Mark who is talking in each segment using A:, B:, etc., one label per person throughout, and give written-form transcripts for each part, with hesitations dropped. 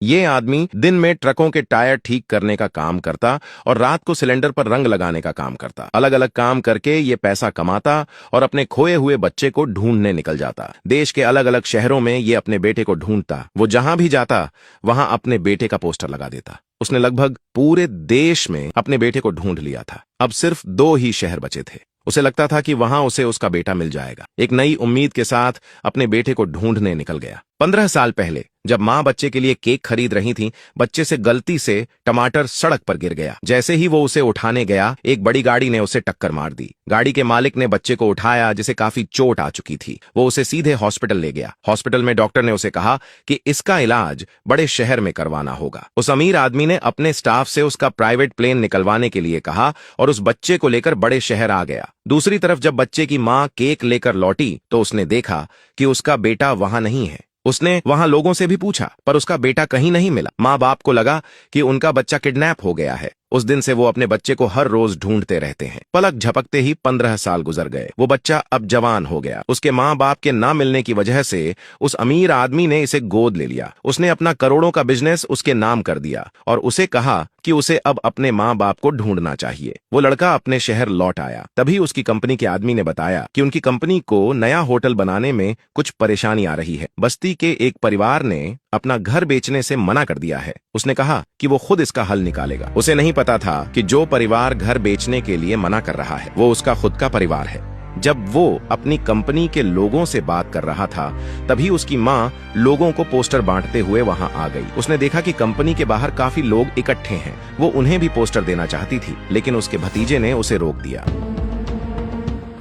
A: ये आदमी दिन में ट्रकों के टायर ठीक करने का काम करता और रात को सिलेंडर पर रंग लगाने का काम करता। अलग अलग काम करके ये पैसा कमाता और अपने खोए हुए बच्चे को ढूंढने निकल जाता। देश के अलग अलग शहरों में ये अपने बेटे को ढूंढता। वो जहां भी जाता वहां अपने बेटे का पोस्टर लगा देता। उसने लगभग पूरे देश में अपने बेटे को ढूंढ लिया था। अब सिर्फ 2 ही शहर बचे थे। उसे लगता था कि वहां उसे उसका बेटा मिल जाएगा। एक नई उम्मीद के साथ अपने बेटे को ढूंढने निकल गया। 15 साल पहले जब मां बच्चे के लिए केक खरीद रही थी, बच्चे से गलती से टमाटर सड़क पर गिर गया। जैसे ही वो उसे उठाने गया, एक बड़ी गाड़ी ने उसे टक्कर मार दी। गाड़ी के मालिक ने बच्चे को उठाया, जिसे काफी चोट आ चुकी थी। वो उसे सीधे हॉस्पिटल ले गया। हॉस्पिटल में डॉक्टर ने उसे कहा कि इसका इलाज बड़े शहर में करवाना होगा। उस अमीर आदमी ने अपने स्टाफ से उसका प्राइवेट प्लेन निकलवाने के लिए कहा और उस बच्चे को लेकर बड़े शहर आ गया। दूसरी तरफ जब बच्चे की मां केक लेकर लौटी तो उसने देखा कि उसका बेटा वहां नहीं है। उसने वहां लोगों से भी पूछा, पर उसका बेटा कहीं नहीं मिला। माँ बाप को लगा कि उनका बच्चा किडनैप हो गया है। उस दिन से वो अपने बच्चे को हर रोज ढूंढते रहते हैं। पलक झपकते ही 15 साल गुजर गए। वो बच्चा अब जवान हो गया। उसके माँ बाप के ना मिलने की वजह से उस अमीर आदमी ने इसे गोद ले लिया। उसने अपना करोड़ों का बिजनेस उसके नाम कर दिया और उसे कहा कि उसे अब अपने माँ बाप को ढूंढना चाहिए। वो लड़का अपने शहर लौट आया। तभी उसकी कंपनी के आदमी ने बताया कि उनकी कंपनी को नया होटल बनाने में कुछ परेशानी आ रही है। बस्ती के एक परिवार ने अपना घर बेचने से मना कर दिया है। उसने कहा कि वो खुद इसका हल निकालेगा। उसे नहीं पता था कि जो परिवार घर बेचने के लिए मना कर रहा है वो उसका खुद का परिवार है। जब वो अपनी कंपनी के लोगों से बात कर रहा था, तभी उसकी माँ लोगों को पोस्टर बांटते हुए वहां आ गई। उसने देखा कि कंपनी के बाहर काफी लोग इकट्ठे हैं। वो उन्हें भी पोस्टर देना चाहती थी, लेकिन उसके भतीजे ने उसे रोक दिया।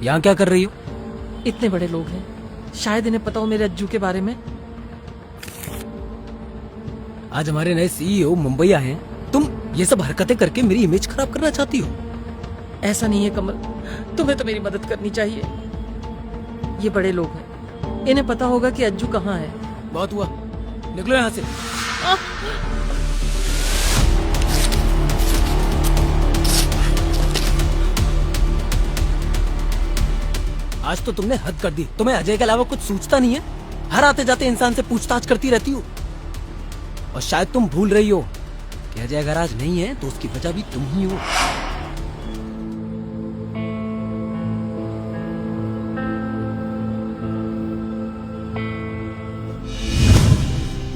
B: यहाँ क्या कर रही हो?
C: इतने बड़े लोग हैं, शायद इन्हें पता हो मेरे अज्जू के बारे में।
B: आज हमारे नए सीईओ मुंबई आए हैं। तुम ये सब हरकतें करके मेरी इमेज खराब करना चाहती हो?
C: ऐसा नहीं है कमल, तुम्हें तो मेरी मदद करनी चाहिए। ये बड़े लोग हैं, इन्हें पता होगा कि अज्जू कहाँ है।
B: बहुत हुआ, निकलो यहाँ से। आज तो तुमने हद कर दी। तुम्हें अजय के अलावा कुछ सूझता नहीं है? हर आते जाते इंसान से पूछताछ करती रहती हो। और शायद तुम भूल रही हो कि अजय अगर आज नहीं है तो उसकी वजह भी तुम ही हो।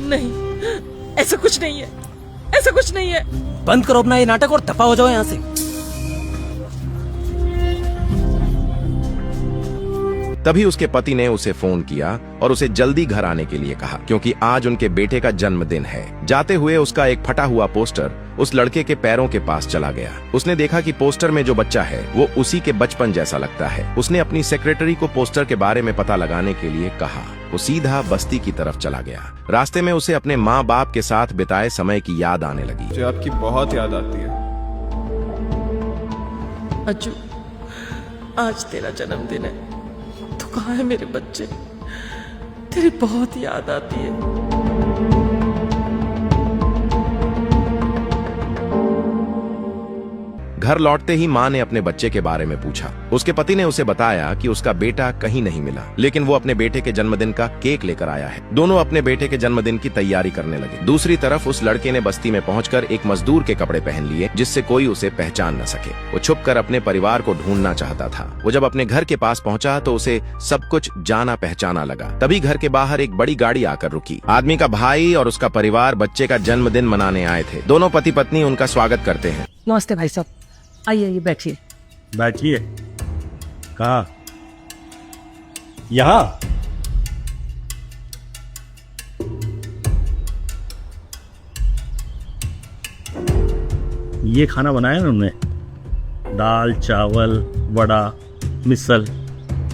C: नहीं, ऐसा कुछ नहीं है, ऐसा कुछ नहीं है।
B: बंद करो अपना ये नाटक और दफा हो जाओ यहाँ से।
A: तभी उसके पति ने उसे फोन किया और उसे जल्दी घर आने के लिए कहा, क्योंकि आज उनके बेटे का जन्मदिन है। जाते हुए उसका एक फटा हुआ पोस्टर उस लड़के के पैरों के पास चला गया। उसने देखा कि पोस्टर में जो बच्चा है वो उसी के बचपन जैसा लगता है। उसने अपनी सेक्रेटरी को पोस्टर के बारे में पता लगाने के लिए कहा। वो सीधा बस्ती की तरफ चला गया। रास्ते में उसे अपने माँ बाप के साथ बिताए समय की याद आने लगी।
D: मुझे आपकी बहुत याद आती है।
C: अज्जू, आज तेरा जन्मदिन है, तू कहाँ है मेरे बच्चे? तेरी बहुत याद आती है।
A: घर लौटते ही माँ ने अपने बच्चे के बारे में पूछा। उसके पति ने उसे बताया कि उसका बेटा कहीं नहीं मिला, लेकिन वो अपने बेटे के जन्मदिन का केक लेकर आया है। दोनों अपने बेटे के जन्मदिन की तैयारी करने लगे। दूसरी तरफ उस लड़के ने बस्ती में पहुंचकर एक मजदूर के कपड़े पहन लिए, जिससे कोई उसे पहचान न सके। वो छुपकर अपने परिवार को ढूंढना चाहता था। वो जब अपने घर के पास पहुंचा तो उसे सब कुछ जाना पहचाना लगा। तभी घर के बाहर एक बड़ी गाड़ी आकर रुकी। आदमी का भाई और उसका परिवार बच्चे का जन्मदिन मनाने आए थे। दोनों पति पत्नी उनका स्वागत करते हैं।
C: नमस्ते भाई साहब, आइए आइए बैठिए।
E: बैठिए। कहाँ? यहाँ? ये खाना बनाया ना उन्होंने? दाल, चावल, वड़ा, मिसल।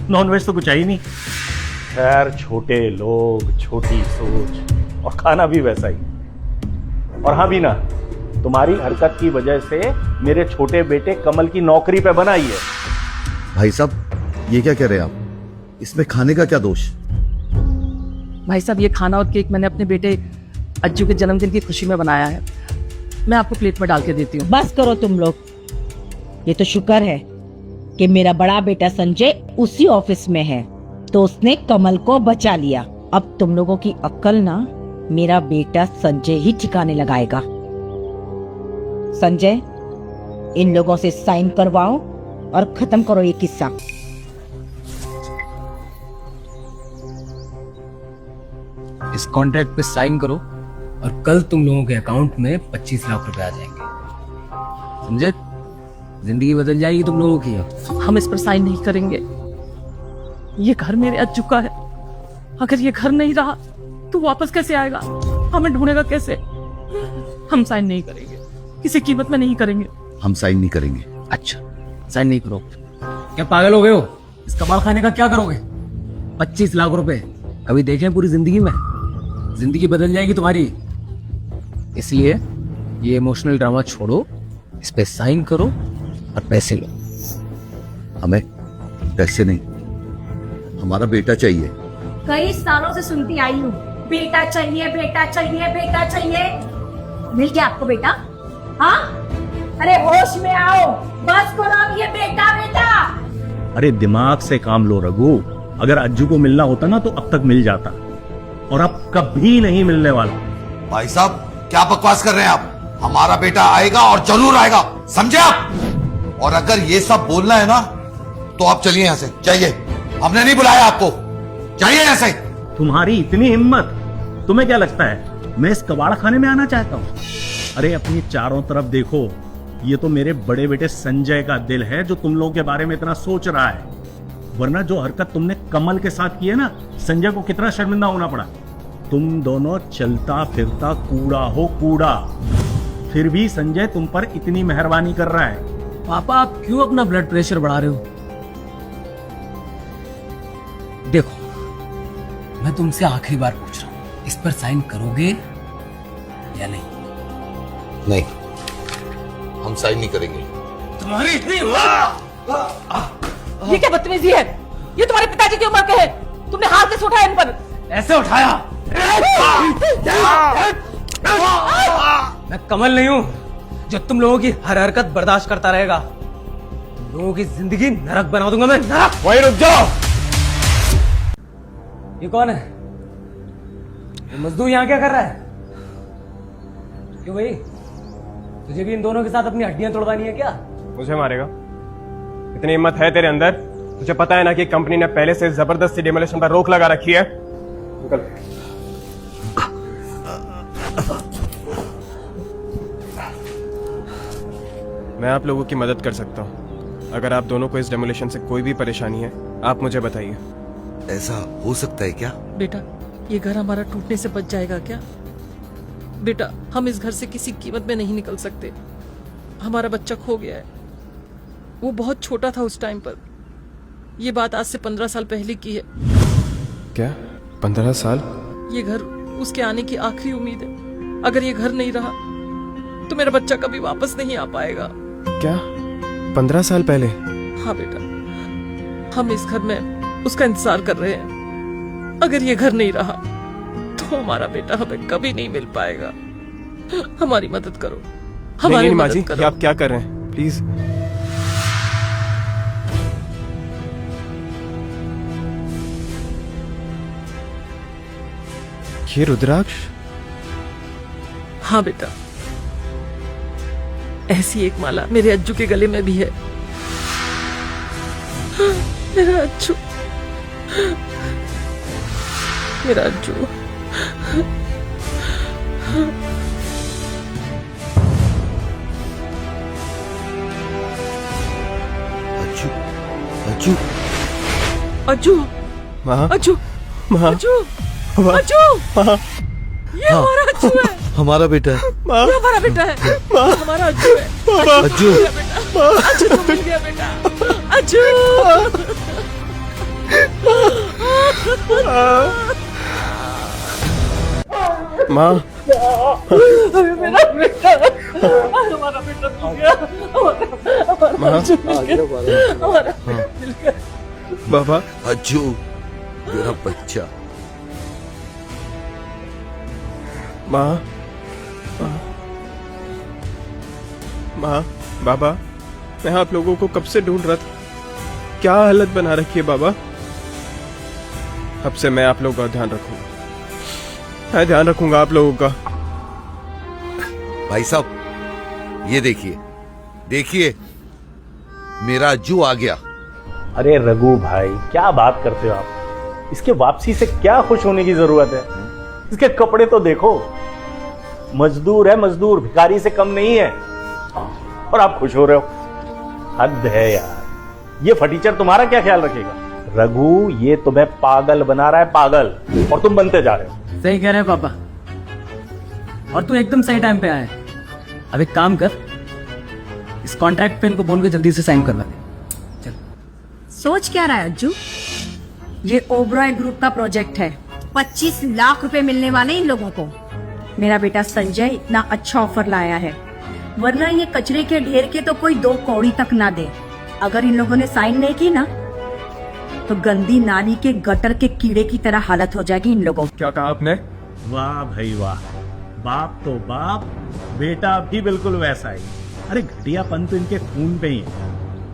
E: नॉनवेज तो कुछ है ही नहीं। खैर, छोटे लोग, छोटी सोच, और खाना भी वैसा ही। और हाँ भी ना, तुम्हारी हरकत की वजह से मेरे छोटे बेटे कमल की नौकरी पे बनाई है।
F: भाई साहब, ये क्या कह रहे हैं आप? इसमें खाने का क्या दोष?
C: भाई साहब, ये खाना और केक मैंने अपने बेटे अज्जू के जन्मदिन की खुशी में बनाया है। मैं आपको प्लेट में डाल के देती हूँ।
G: बस करो तुम लोग। ये तो शुक्र है कि मेरा बड़ा बेटा संजय उसी ऑफिस में है, तो उसने कमल को बचा लिया। अब तुम लोगों की अक्ल ना मेरा बेटा संजय ही ठिकाने लगाएगा। संजय, इन लोगों से साइन करवाओ और खत्म करो ये किस्सा।
B: इस कॉन्ट्रैक्ट पे साइन करो और कल तुम लोगों के अकाउंट में 25 लाख रुपए आ जाएंगे। समझे? जिंदगी बदल जाएगी तुम लोगों की।
C: हम इस पर साइन नहीं करेंगे। ये घर मेरे अज्जू का है। अगर ये घर नहीं रहा तो वापस कैसे आएगा? हमें ढूंढेगा कैसे? हम साइन नहीं करेंगे, किसी कीमत में नहीं करेंगे।
F: हम साइन नहीं करेंगे।
B: अच्छा, साइन नहीं करो? क्या पागल हो गए हो? इस कमाल खाने का क्या करोगे? 25 लाख रुपए कभी देखे पूरी जिंदगी में? जिंदगी बदल जाएगी तुम्हारी। इसलिए ये इमोशनल ड्रामा छोड़ो, इस पे साइन करो और पैसे लो।
F: हमें पैसे नहीं, हमारा बेटा चाहिए।
H: कई सालों से सुनती आई हूँ, बेटा चाहिए, बेटा चाहिए, बेटा चाहिए। मिल गया आपको बेटा? हाँ? अरे होश में आओ, बस करो अब ये बेटा बेटा।
E: अरे दिमाग से काम लो रघु। अगर अज्जू को मिलना होता ना तो अब तक मिल जाता, और अब कभी नहीं मिलने वाला।
F: भाई साहब, क्या बकवास कर रहे हैं आप? हमारा बेटा आएगा और जरूर आएगा, समझे आप? और अगर ये सब बोलना है ना तो आप चलिए यहाँ से, जाइए। हमने नहीं बुलाया आपको, जाइए यहाँ से।
E: तुम्हारी इतनी हिम्मत? तुम्हें क्या लगता है मैं इस कबाड़ खाने में आना चाहता हूँ? अरे अपनी चारों तरफ देखो, ये तो मेरे बड़े बेटे संजय का दिल है जो तुम लोगों के बारे में इतना सोच रहा है। वरना जो हरकत तुमने कमल के साथ की है ना, संजय को कितना शर्मिंदा होना पड़ा। तुम दोनों चलता फिरता कूड़ा हो, कूड़ा। फिर भी संजय तुम पर इतनी मेहरबानी कर रहा है।
B: पापा, आप क्यों अपना ब्लड प्रेशर बढ़ा रहे हो? देखो, मैं तुमसे आखिरी बार पूछ रहा हूं, इस पर साइन करोगे या नहीं?
F: नहीं, हम साइन नहीं करेंगे।
B: तुम्हारी इतनी
C: ये क्या बदतमीजी है? ये तुम्हारे पिताजी की उम्र के हैं, तुमने हाथ कैसे उठाया इन पर?
B: ऐसे उठाया? मैं कमल नहीं हूं जो तुम लोगों की हर हरकत बर्दाश्त करता रहेगा। तुम लोगों की जिंदगी नरक बना दूंगा मैं, नरक।
D: वहीं रुक जाओ।
B: ये कौन है? ये मजदूर यहाँ क्या कर रहा है? क्यों भाई, तुझे भी इन दोनों के साथ अपनी हड्डियां तोड़वानी है क्या?
D: मुझे मारेगा? इतनी हिम्मत है तेरे अंदर? तुझे पता है ना कि कंपनी ने पहले से जबरदस्ती डिमोलिशन पर रोक लगा रखी है। निकल। मैं आप लोगों की मदद कर सकता हूँ। अगर आप दोनों को इस डेमोलिशन से कोई भी परेशानी है, आप मुझे बताइए।
F: ऐसा हो सकता है क्या?
C: बेटा, ये घर हमारा टूटने से बच जाएगा क्या? बेटा, हम इस घर से किसी कीमत में नहीं निकल सकते। हमारा बच्चा खो गया है। वो बहुत छोटा था उस टाइम पर। ये बात आज से 15 साल पहले की है।
D: क्या 15 साल?
C: ये घर उसके आने की आखिरी उम्मीद है। अगर ये घर नहीं रहा तो मेरा बच्चा कभी वापस नहीं आ पाएगा।
D: क्या 15 साल पहले?
C: हाँ बेटा, हम इस घर में उसका इंतजार कर रहे हैं। अगर ये घर नहीं रहा तो हमारा बेटा हमें कभी नहीं मिल पाएगा। हमारी मदद करो, हमारी
D: नहीं, माँ जी,
C: मदद
D: ये
C: करो।
D: आप क्या कर रहे हैं? प्लीज। ये रुद्राक्ष?
C: हाँ बेटा, ऐसी एक माला मेरे अज्जू के गले में भी है। मेरा अज्जू, मेरा अज्जू।
F: अज्जू, अज्जू,
C: अज्जू,
D: माँ,
C: अज्जू,
D: माँ,
C: अज्जू, अज्जू, ये हमारा अज्जू है।
F: हमारा बेटा है।
C: ये हमारा बेटा है। हमारा अज्जू है।
F: अज्जू,
C: अज्जू तो मिल गया बेटा। अज्जू,
D: माँ,
C: मेरा बेटा, हमारा बेटा मिल गया।
D: माँ,
C: हमारा मिल गया।
D: बाबा,
F: अज्जू, मेरा बच्चा।
D: माँ, माँ, बाबा, मैं आप लोगों को कब से ढूंढ रहा था। क्या हालत बना रखी है बाबा। अब से मैं आप लोगों का ध्यान रखूंगा। मैं ध्यान रखूंगा आप लोगों का।
F: भाई साहब ये देखिए, देखिए मेरा अज्जू आ गया।
E: अरे रघु भाई, क्या बात करते हो आप? इसके वापसी से क्या खुश होने की जरूरत है? इसके कपड़े तो देखो, मजदूर है मजदूर, भिखारी से कम नहीं है, और आप खुश हो रहे हो। हद है यार। ये फटीचर तुम्हारा क्या ख्याल रखेगा? रघु, ये तुम्हें पागल बना रहा है, पागल, और तुम बनते जा रहे हो।
B: सही कह रहे हैं पापा, और तू एकदम सही टाइम पे आया है। अब एक काम कर, इस कॉन्ट्रैक्ट पे इनको बोल के जल्दी से साइन करवा दे।
H: सोच क्या रहा है अज्जू? ये ओबरॉय ग्रुप का प्रोजेक्ट है, 25 लाख रुपए मिलने वाले इन लोगों को। मेरा बेटा संजय इतना अच्छा ऑफर लाया है, वरना ये कचरे के ढेर के तो कोई 2 कौड़ी तक ना दे। अगर इन लोगों ने साइन नहीं की ना, तो गंदी नाली के गटर के कीड़े की तरह हालत हो जाएगी इन लोगों की।
D: क्या कहा आपने?
E: वाह भाई वाह, बाप तो बाप, बेटा भी बिल्कुल वैसा ही। अरे घटियापन तो इनके खून पे ही है।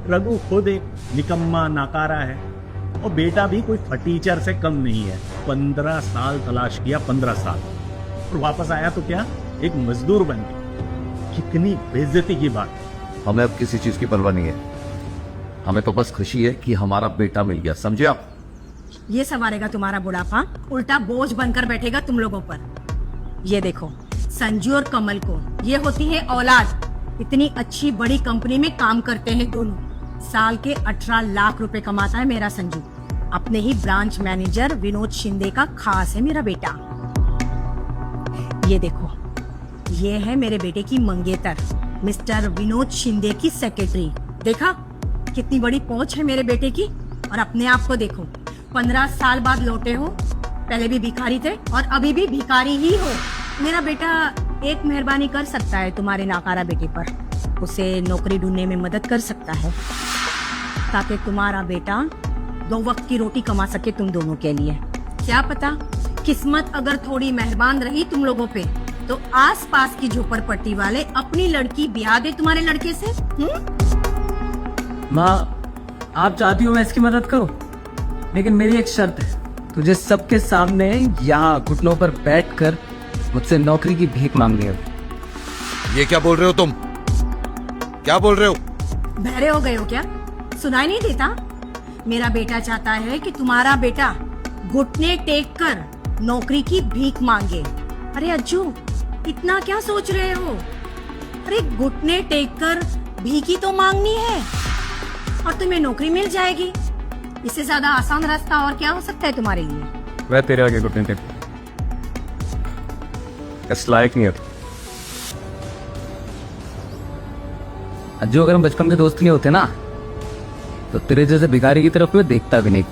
E: रघु खुद एक निकम्मा नाकारा है, और बेटा भी कोई फटीचर से कम नहीं है। 15 साल तलाश किया, 15 साल, और वापस आया तो क्या, एक मजदूर बन गया। कितनी बेइज्जती की बात।
F: हमें अब किसी चीज की परवाह नहीं है, हमें तो बस खुशी है कि हमारा बेटा मिल गया, समझे आप?
H: ये संवारेगा तुम्हारा बुढ़ापा, उल्टा बोझ बनकर बैठेगा तुम लोगों पर। ये देखो, संजू और कमल को ये होती है औलाद। इतनी अच्छी बड़ी कंपनी में काम करते हैं दोनों। साल के 18 लाख रुपए कमाता है मेरा संजू। अपने ही ब्रांच मैनेजर विनोद शिंदे का खास है मेरा बेटा। ये देखो, ये है मेरे बेटे की मंगेतर, मिस्टर विनोद शिंदे की सेक्रेटरी। देखा कितनी बड़ी पहुंच है मेरे बेटे की। और अपने आप को देखो, 15 साल बाद लौटे हो। पहले भी भिखारी थे और अभी भी भिखारी ही हो। मेरा बेटा एक मेहरबानी कर सकता है तुम्हारे नाकारा बेटे पर, उसे नौकरी ढूंढने में मदद कर सकता है, ताकि तुम्हारा बेटा 2 वक्त की रोटी कमा सके तुम दोनों के लिए। क्या पता किस्मत अगर थोड़ी मेहरबान रही तुम लोगों पे, तो आस पास की झोपड़पट्टी वाले अपनी लड़की ब्याह दे तुम्हारे लड़के से।
B: माँ, आप चाहती हो मैं इसकी मदद करूं, लेकिन मेरी एक शर्त है। तुझे सबके सामने यहाँ घुटनों पर बैठकर मुझसे नौकरी की भीख मांगनी है।
F: ये क्या बोल रहे हो तुम? क्या बोल रहे हो?
H: बहरे हो गए हो क्या? सुनाई नहीं देता? मेरा बेटा चाहता है कि तुम्हारा बेटा घुटने टेक कर नौकरी की भीख मांगे। अरे अज्जू, इतना क्या सोच रहे हो? अरे घुटने टेक कर भीख ही तो मांगनी है, और तुम्हें नौकरी मिल जाएगी। इससे ज्यादा आसान रास्ता और क्या हो सकता है तुम्हारे लिए?
D: वह तेरे आगे घुटने टेक, इस लायक नहीं है।
B: अज्जू, अगर हम बचपन के दोस्त नहीं होते ना, तो तेरे जैसे भिखारी की तरफ मैं देखता भी नहीं।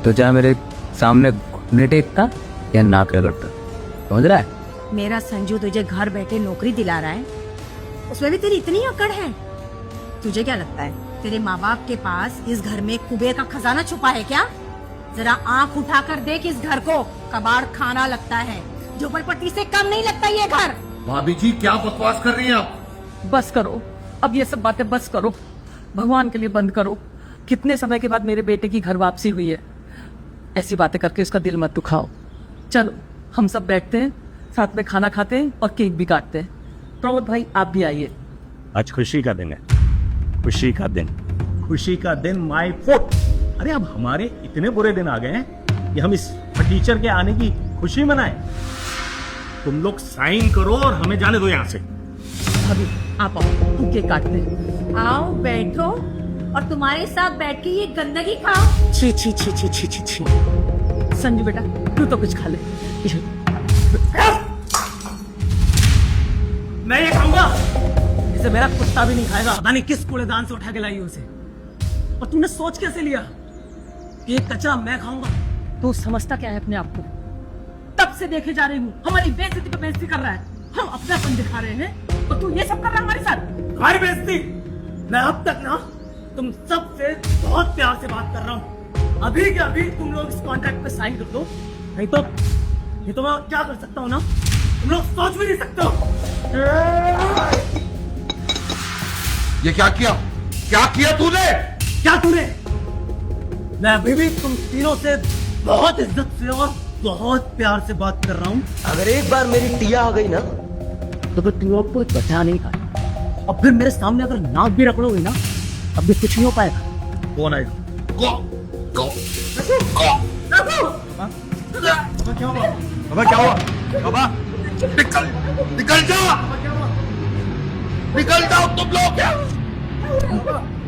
B: तो चाहे मेरे सामने घुटने टेकता या नाक रगड़ता। समझ रहा है?
H: मेरा संजू तुझे घर बैठे नौकरी दिला रहा है, उसमें भी तेरी इतनी अकड़ है। तुझे क्या लगता है तेरे माँ बाप के पास इस घर में कुबेर का खजाना छुपा है क्या? जरा आंख उठाकर देख इस घर को, कबाड़ खाना लगता है। झोपड़पट्टी से कम नहीं लगता ये घर।
F: भाभी जी क्या बकवास कर रही हैं आप?
C: बस करो, अब ये सब बातें बस करो, भगवान के लिए बंद करो। कितने समय के बाद मेरे बेटे की घर वापसी हुई है, ऐसी बातें करके उसका दिल मत दुखाओ। चलो हम सब बैठते हैं, साथ में खाना खाते हैं और केक भी काटते हैं। प्रमोद भाई, आप भी आइए।
E: आज खुशी का दिन है, खुशी का दिन, खुशी का दिन, माय फुट। अरे अब हमारे इतने बुरे दिन आ गए हैं कि हम इस टीचर के आने की खुशी मनाएं। तुम लोग साइन करो और हमें जाने दो यहाँ से।
C: अभी आप आओ, हम केक काटते हैं।
H: आओ बैठो और तुम्हारे साथ बैठ के ये गंदगी खाओ।
C: छी छी छी छी छी छी छी। संजू बेटा, तू तो कुछ खा ले।
B: मैं ये खाऊंगा, इसे मेरा कुत्ता भी नहीं खाएगा। पता नहीं किस कूड़ेदान से उठा के लाई उसे। और तुमने सोच कैसे लिया कि ये कचरा मैं खाऊंगा?
C: तू समझता क्या है अपने आप को? तब से देखे जा रही हूँ, हमारी बेइज्जती पे बेइज्जती कर रहा है। हम अपनापन दिखा रहे हैं और तू ये सब कर रहा है हमारे साथ।
B: तुम्हारी बेइज्जती? मैं अब तक ना तुम सबसे बहुत प्यार से बात कर रहा हूँ। अभी के अभी तुम लोग इस कॉन्ट्रैक्ट पे साइन कर दो, नहीं तो मैं क्या कर सकता हूँ ना, तुम लोग सोच भी नहीं सकते हो।
F: ये क्या किया? क्या किया तूने?
B: क्या तूने? मैं अभी भी तुम तीनों से बहुत इज्जत से और बहुत प्यार से बात कर रहा हूँ। अगर एक बार मेरी टिया आ गई ना तो फिर तुम लोग को बचा नहीं पाए। अब फिर मेरे सामने अगर नाक भी रगड़ोगे ना तब भी कुछ नहीं हो पाएगा।
E: कौन आएगा?
F: बाबा क्या हुआ? बाबा निकल निकल जाओ, निकल जाओ तुम लोग। क्या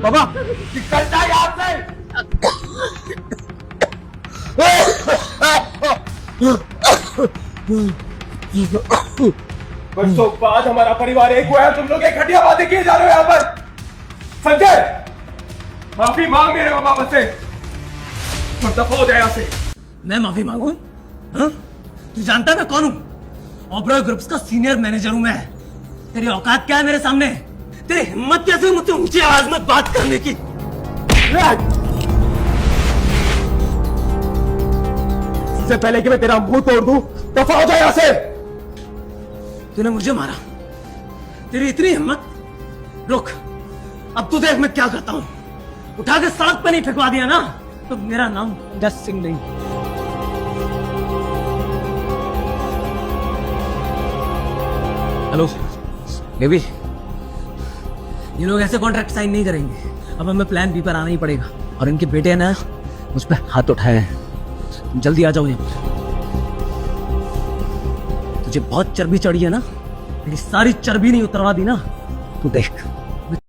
F: बाबा निकल जाओ यहाँ से।
D: बरसों बाद हमारा परिवार एक हुआ है, तुम लोग एक घटिया बातें किए जा रहे हो यहाँ पर। संजय माफी मांग मेरे माँ बाप से, तुम दफा हो जाए यहाँ से।
B: मैं माफी मांगू? हाँ? तू जानता है मैं कौन हूँ? ओबरॉय ग्रुप्स का सीनियर मैनेजर हूँ मैं। तेरी औकात क्या है मेरे सामने? तेरी हिम्मत कैसे हुई मुझसे ऊंची आवाज में बात करने की?
D: इससे पहले कि मैं तेरा मुंह तोड़ दूं, दफा हो जाए यहाँ से।
B: तूने मुझे मारा, तेरी इतनी हिम्मत? रुक, अब तू देख मैं क्या करता हूँ। उठा के सड़क पे नहीं फेंकवा दिया ना तो मेरा नाम जस सिंह नहीं। हेलो बेबी, ये लोग ऐसे कॉन्ट्रैक्ट साइन नहीं करेंगे। अब हमें प्लान बी पर आना ही पड़ेगा। और इनके बेटे ने मुझ पर हाथ उठाए हैं। जल्दी आ जाओ यहाँ पर। तुझे बहुत चर्बी चढ़ी है ना, मेरी सारी चर्बी नहीं उतरवा दी ना, तू देख।